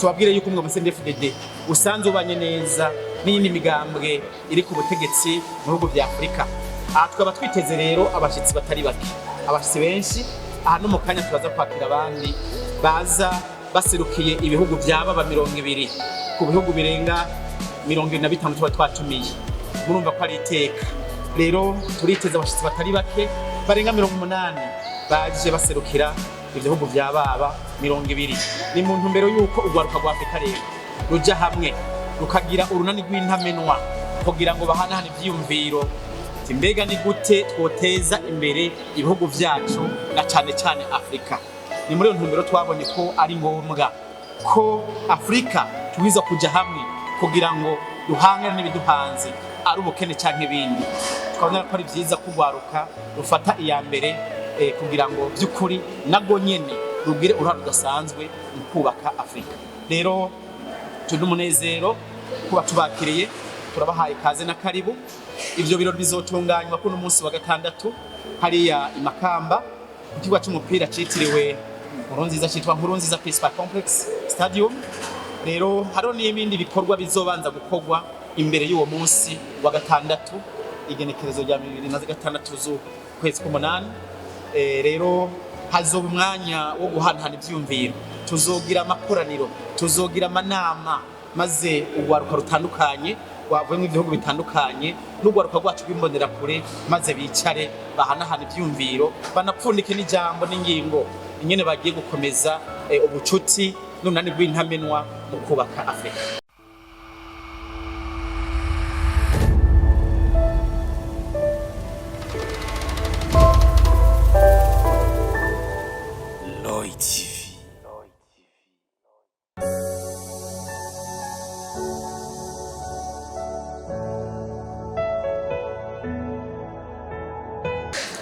Tubabwire yuko umwe mu CNDD-FDD usanzwe ubanye neza n'iyindi migambwe iri ku butegetsi mu bihugu vya Afrika. Tukaba twiteze rero abashitsi batari bake, abashitsi benshi. Aha no mu kanya turaza kwakira abandi baza baserukiye ibihugu vyaba 200 ku bihugu birenga 25 tuba twatumiye. Murumva ko ari iteka. Rero turiteze abashitsi batari bake barenga 80 baje baserukira ibihugu vyababa 200. Ni mu ntumbero yuko urwaruka rwa Afrika rero ruja hamwe rukagira urunani rw'intamenwa kugira ngo bahanahane ivyiyumviro mbega ni gute twoteza imbere ibihugu vyacu na cane cane Afrika. Ni muri iyo ntumbero twabonye ko ari ngombwa ko Afrika tubiza kuja hamwe kugira ngo duhangane n'ibiduhanze ari ubukene canke ibindi. Twabona ko ari vyiza kugwaruka rufata iya mbere kugira ngo by'ukuri nago nyene rugire uruhare rudasanzwe mu kubaka Afrika. Rero turi umunezero kuba tubakiriye, turabahaye kaze na karibu. Ivyo birori bizotunganywa kuno munsi wa gatandatu hariya i Makamba ku kibuga c'umupira citiriwe Nkurunziza, citwa Nkurunziza Peaceful Complex Stadium. Rero hariho n'ibindi bikorwa bizobanza gukorwa imbere y'uwo munsi wa gatandatu, igenekerezo rya 2026 z'ukwezi k'umunani. Rero hazoba umwanya wo guhanahana ivyumviro, tuzogira amakoraniro, tuzogira amanama, maze urwaruka rutandukanye rwavuye mu bihugu bitandukanye n'urwaruka rwacu rw'imbonera kure maze bicare bahanahana ivyumviro, banapfundike n'ijambo n'ingingo ingene bagiye gukomeza ubucuti n'unani rw'intamenwa mu kubaka Afrika.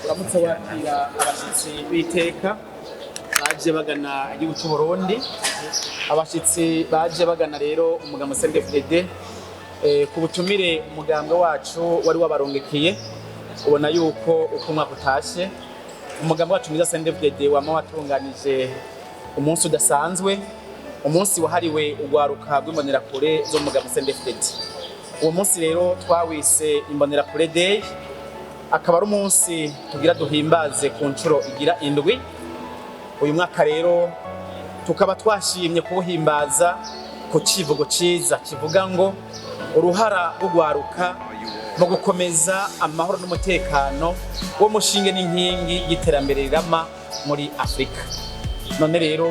Uramutse wakira abashitsi b'iteka baje bagana igihugu cy'u Burundi, abashitsi baje bagana rero umugambwe CNDD-FDD ku butumire umugambwe wacu wari wabarongekeye. Ubona yuko uko umwaka utashe umugambwe wacu mwiza CNDD-FDD wama watunganije umunsi udasanzwe, umunsi wahariwe urwaruka rw'imbonerakure zo mu mugambwe CNDD-FDD. Uwo munsi rero twawise Imbonerakure Day, akaba ari umunsi tugira duhimbaze ku nshuro igira 7. Uyu mwaka rero tukaba twashimye kuwuhimbaza ku civugo ciza kivuga ngo uruhara rw'urwaruka mu gukomeza amahoro n'umutekano wo mushinge n'inkingi y'iterambere rirama muri Afrika. None rero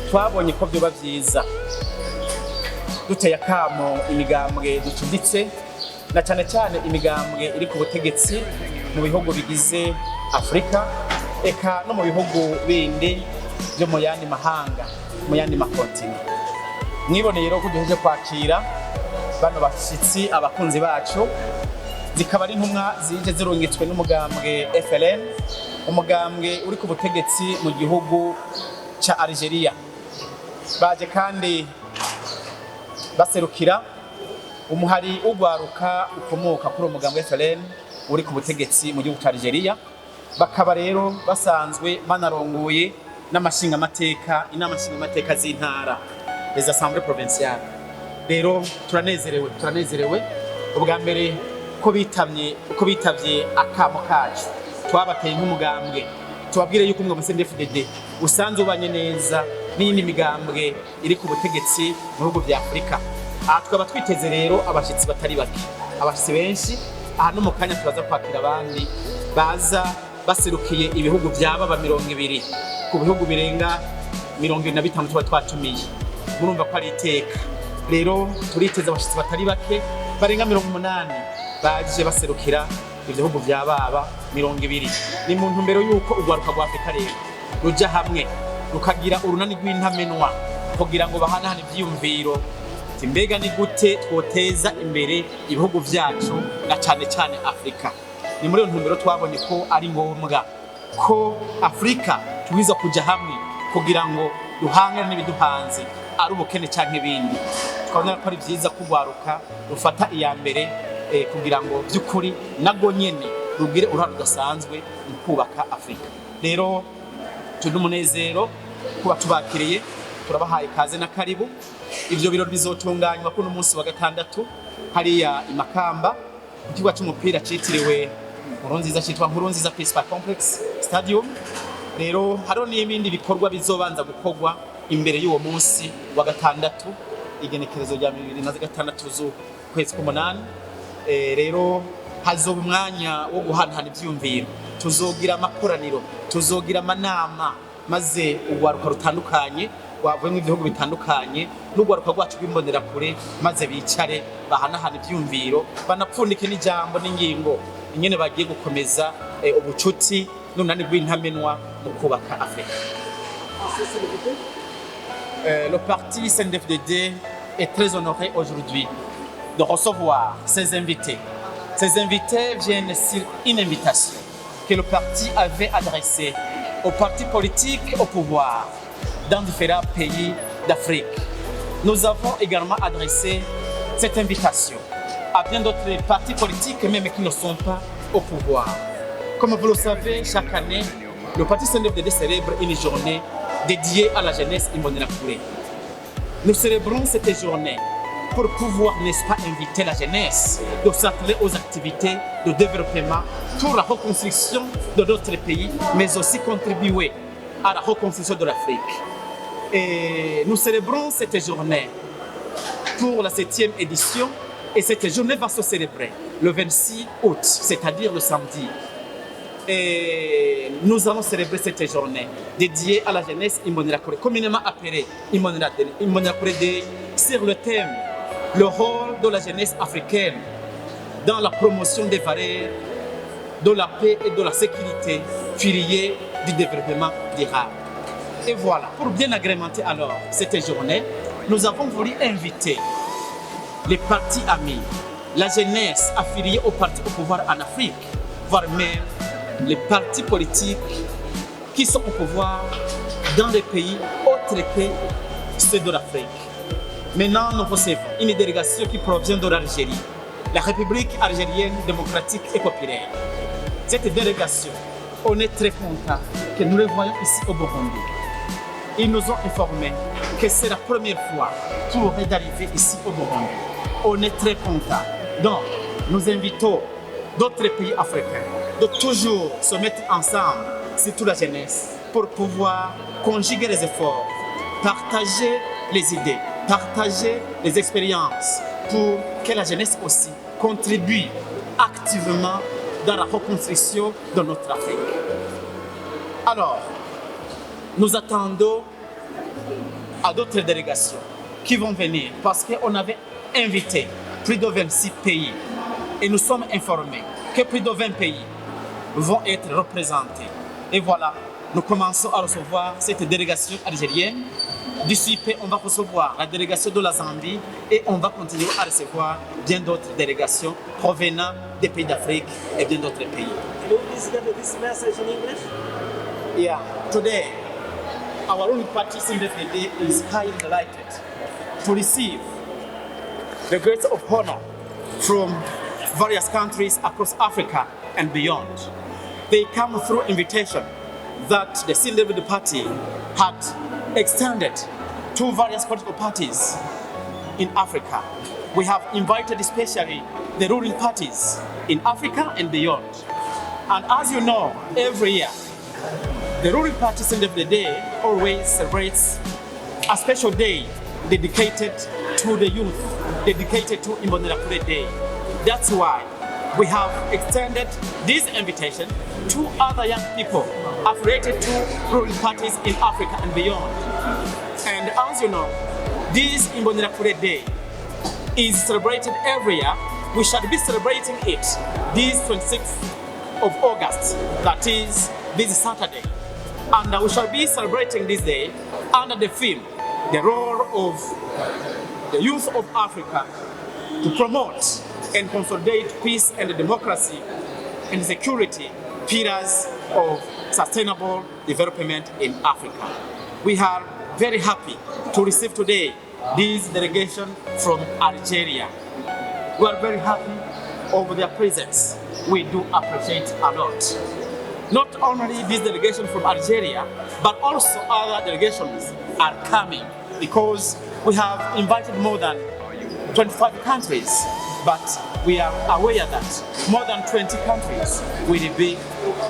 twabonye ko byoba vyiza duteye akamo imigambwe ducuditse, na cane cane imigambwe iri ku butegetsi mu bihugu bigize Afrika, eka no mu bihugu bindi byo mu yandi mahanga, mu yandi makontinent. Mwiboneye rero ko duheje kwakira bano bashitsi abakunzi bacu, zikaba ari intumwa zije zirungitswe n'umugambwe FLN, umugambwe uri ku butegetsi mu gihugu ca Algeria. Baje kandi baserukira umuhari ugwaruka ukomoka kuri umugambwe FLN uri ku butegetsi mu gihugu ca Algeria. Bakaba rero basanzwe banarongoye n'amashinga amateka, inama nshinga amateka z'intara, les assemblées provinciales. Rero turanezerewe ubwa mbere ko bitavye akamo kacu twabateye nk'umugambwe. Tubabwire yuko umwe mu CNDD-FDD usanzwe ubanye neza n'iyindi migambwe iri ku butegetsi mu bihugu vya Afrika. Tukaba twiteze rero abashitsi batari bake, abashitsi benshi. Aha no mu kanya turaza kwakira abandi baza baserukiye ibihugu vyaba 200 ku bihugu birenga 25 tuba twatumiye. Murumva ko ari iteka. Rero turiteze abashitsi batari bake barenga 80 baje baserukira ibihugu vyababa 200. Ni mu ntumbero yuko urwaruka rwa Afrika rero ruja hamwe rukagira urunani rw'intamenwa kugira ngo bahanahane ivyiyumviro mbega ni gute twoteza imbere ibihugu vyacu na cane cane Afrika. Ni muri iyo ntumbero twabonye ko ari ngombwa ko Afrika tubiza kuja hamwe kugira ngo duhangane n'ibiduhanze ari ubukene canke ibindi. Twabona ko ari vyiza kugwaruka rufata iya mbere kugira ngo by'ukuri nago nyene rugire uruhare rudasanzwe mu kubaka Afrika. Rero turi umunezero kuba tubakiriye, turabahaye kaze na karibu. Ivyo birori bizotunganywa kuno munsi wa gatandatu hariya i Makamba ku kibuga c'umupira citiriwe Nkurunziza, citwa Nkurunziza Principal Complex Stadium. Rero hariho n'ibindi bikorwa bizobanza gukorwa imbere y'uwo munsi wa gatandatu, igenekerezo rya 2026 z'ukwezi k'umunani. Rero hazoba umwanya wo guhanahana ivyumviro, tuzogira amakoraniro, tuzogira amanama, maze urwaruka rutandukanye rwavuye mu bihugu bitandukanye n'urwaruka rwacu rw'imbonerakure maze bicare bahanahana ivyumviro, banapfundike n'ijambo n'ingingo ingene bagiye gukomeza ubucuti n'unani rw'intamenwa mu kubaka Afrika. Le parti CNDD-FDD est très honoré aujourd'hui de recevoir ces invités. Ces invités viennent sur une invitation que le parti avait adressée aux partis politiques au pouvoir dans différents pays d'Afrique. Nous avons également adressé cette invitation à bien d'autres partis politiques, même qui ne sont pas au pouvoir. Comme vous le savez, chaque année, le parti CNDD-FDD célèbre une journée dédiée à la jeunesse imbonerakure. Nous célébrons cette journée pour pouvoir, n'est-ce pas, inviter la jeunesse de s'atteler aux activités de développement pour la reconstruction de notre pays, mais aussi contribuer à la reconstruction de l'Afrique. Et nous célébrons cette journée pour la 7e édition, et cette journée va se célébrer le 26 août, c'est-à-dire le samedi. Et nous allons célébrer cette journée dédiée à la jeunesse imbonerakure, communément appelée Imbonerakure Day, sur le thème le rôle de la jeunesse africaine dans la promotion des valeurs, de la paix et de la sécurité, piliers du développement durable. Et voilà, pour bien agrémenter alors cette journée, nous avons voulu inviter les partis amis, la jeunesse affiliée aux partis au pouvoir en Afrique, voire même les partis politiques qui sont au pouvoir dans les pays autres que ceux de l'Afrique. Maintenant, nous recevons une délégation qui provient de l'Algérie, la République algérienne démocratique et populaire. Cette délégation, on est très content que nous les voyons ici au Burundi. Ils nous ont informé que c'est la première fois pour eux d'arriver ici au Burundi. On est très content. Donc, nous invitons d'autres pays africains de toujours se mettre ensemble, surtout la jeunesse, pour pouvoir conjuguer les efforts, partager les idées, partager les expériences pour que la jeunesse aussi contribue activement dans la reconstruction de notre Afrique. Alors, nous attendons à d'autres délégations qui vont venir parce qu'on avait invité plus de 26 pays et nous sommes informés que plus de 20 pays vont être représentés. Et voilà, nous commençons à recevoir cette délégation algérienne. D'ici peu, on va recevoir la délégation de la Zambie et on va continuer à recevoir bien d'autres délégations provenant des pays d'Afrique et bien d'autres pays. Can you please give this message in English? Yeah, today our own party CNDD-FDD is highly delighted to receive the guests of honor from various countries across Africa and beyond. They come through invitation that the CNDD-FDD party had extended to various political parties in Africa. We have invited especially the ruling parties in Africa and beyond. And as you know, every year, the ruling party CNDD-FDD always celebrates a special day dedicated to the youth, dedicated to Imbonerakure Day. That's why we have extended this invitation to other young people affiliated to ruling parties in Africa and beyond. And as you know, this Imbonerakure Day is celebrated every year. We shall be celebrating it this 26th of August, that is this Saturday. And we shall be celebrating this day under the theme, the role of the youth of Africa to promote and consolidate peace and democracy and security, pillars of sustainable development in Africa. We are very happy to receive today this delegation from Algeria. We are very happy over their presence. We do appreciate a lot. not only this delegation from Algeria, but also other delegations are coming because we have invited more than 25 countries, but we are aware that more than 20 countries will be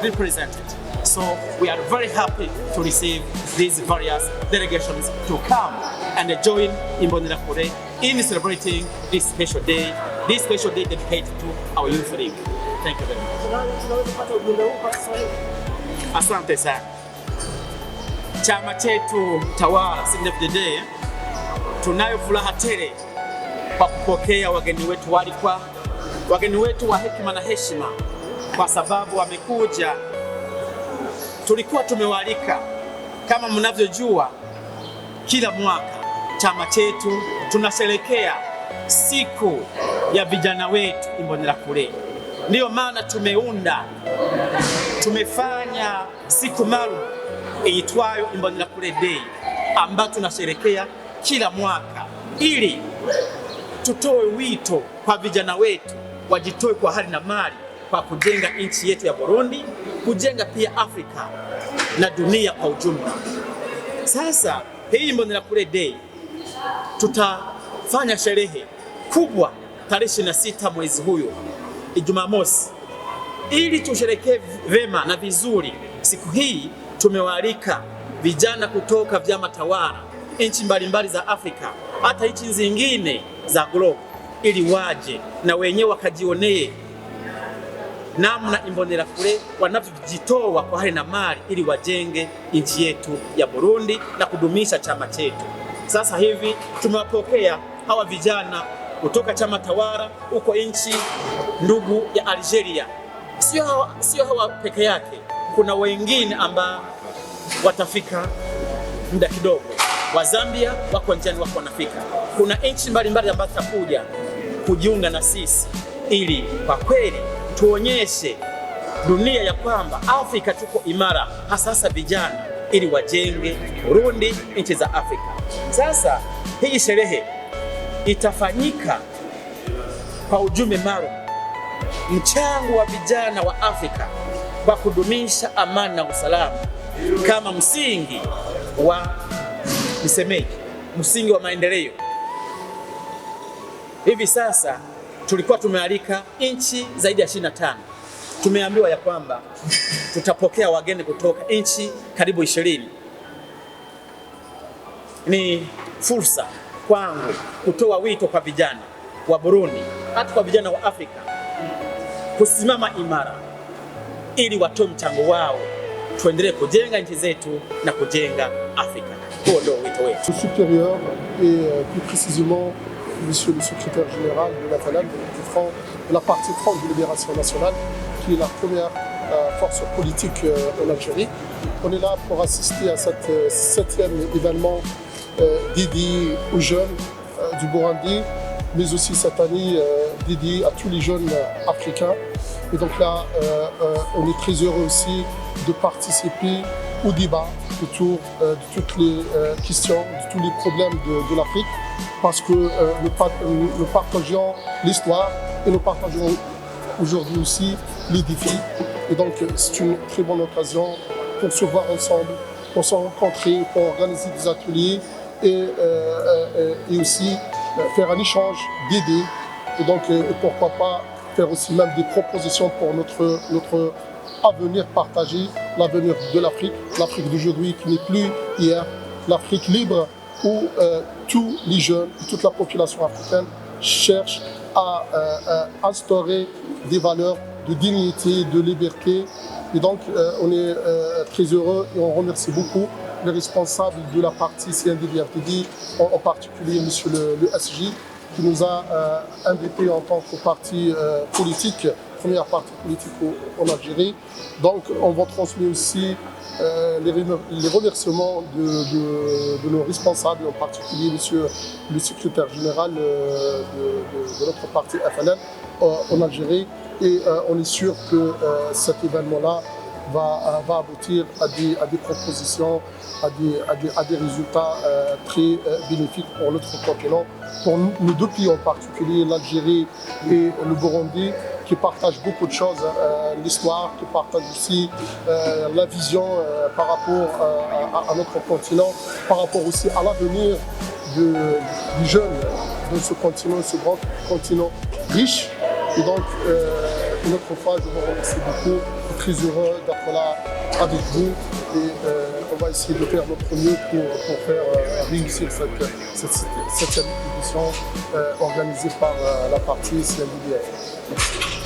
represented. So we are very happy to receive these various delegations to come and join Imbonerakure in celebrating this special day dedicated to our youth league. Thank you very much. Asante sana. Chama chetu tawala CNDD-FDD tunayo furaha tele kwa kupokea wageni wetu walikuwa wageni wetu wa hekima na heshima, kwa sababu wamekuja. Tulikuwa tumewalika, kama mnavyojua, kila mwaka chama chetu tunasherehekea siku ya vijana wetu Imbonerakure. Ndiyo maana tumefanya siku maalum iitwayo Imbonerakure Day ambayo tunasherehekea kila mwaka ili tutoe wito kwa vijana wetu wajitoe kwa hali na mali kwa kujenga nchi yetu ya Burundi, kujenga pia Afrika na dunia kwa ujumla. Sasa hii Imbonerakure Day tutafanya sherehe kubwa tarehe 26 mwezi huyu Jumamosi, ili tusherekee vema na vizuri. Siku hii tumewaalika vijana kutoka vyama tawala nchi mbalimbali za Afrika, hata nchi zingine za globe, ili waje na wenyewe wakajionee namna Imbonerakure wanavyojitoa kwa hali na mali ili wajenge nchi yetu ya Burundi na kudumisha chama chetu. Sasa hivi tumewapokea hawa vijana kutoka chama tawala huko nchi ndugu ya Algeria. Sio hawa peke yake, kuna wengine ambao watafika muda kidogo. Wa Zambia wako njiani, wako wanafika. Kuna nchi mbalimbali ambazo zitakuja kujiunga na sisi ili kwa kweli tuonyeshe dunia ya kwamba Afrika tuko imara, hasa vijana, ili wajenge Burundi, nchi za Afrika. Sasa hii sherehe itafanyika kwa ujumbe maalum, mchango wa vijana wa Afrika kwa kudumisha amani na usalama kama msingi wa msingi wa maendeleo. Hivi sasa tulikuwa tumealika nchi zaidi ya 25. Tumeambiwa ya kwamba tutapokea wageni kutoka nchi karibu 20. Ni fursa kwangu kutoa wito kwa vijana wa Burundi, hata kwa vijana wa Afrika, kusimama imara ili watoe mchango wao, tuendelee kujenga nchi zetu na kujenga Afrika. Huo ndio wito wetu. Supérieur et plus précisément Monsieur le secrétaire général de la FNL, de la partie Front de Libération Nationale, qui est la première force politique en Algérie. On est là pour assister à cette 7e événement dédié aux jeunes du Burundi, mais aussi cette année dédié à tous les jeunes africains. Et donc là, on est très heureux aussi de participer au débat autour de toutes les questions, de tous les problèmes de l'Afrique, parce que nous partageons l'histoire et nous partageons aujourd'hui aussi les défis. Et donc c'est une très bonne occasion pour se voir ensemble, pour se rencontrer, pour organiser des ateliers et aussi faire un échange d'idées. Et donc pourquoi pas faire aussi même des propositions pour notre avenir partagé, l'avenir de l'Afrique, l'Afrique d'aujourd'hui qui n'est plus hier, l'Afrique libre où tous les jeunes, toute la population africaine cherche à instaurer des valeurs de dignité, de liberté. Et donc on est très heureux et on remercie beaucoup les responsables de la partie CNDD-FDD, en particulier monsieur le SJ, qui nous a invités en tant que parti politique, première partie politique en Algérie. Donc on va transmettre aussi les remerciements de nos responsables, en particulier monsieur le secrétaire général de notre parti FNL en Algérie. Et on est sûr que cet événement-là va aboutir à des propositions, à des résultats très bénéfiques pour notre continent, pour nos deux pays en particulier, l'Algérie et le Burundi. qui partagent beaucoup de choses, l'histoire, qui partagent aussi la vision par rapport à notre continent, par rapport aussi à l'avenir du jeune de ce continent, ce grand continent riche. Et donc, une autre fois, je vous remercie beaucoup. Je suis très heureux d'être là avec vous et on va essayer de faire notre mieux pour faire réussir cette édition organisée par la partie CNDBF. Merci.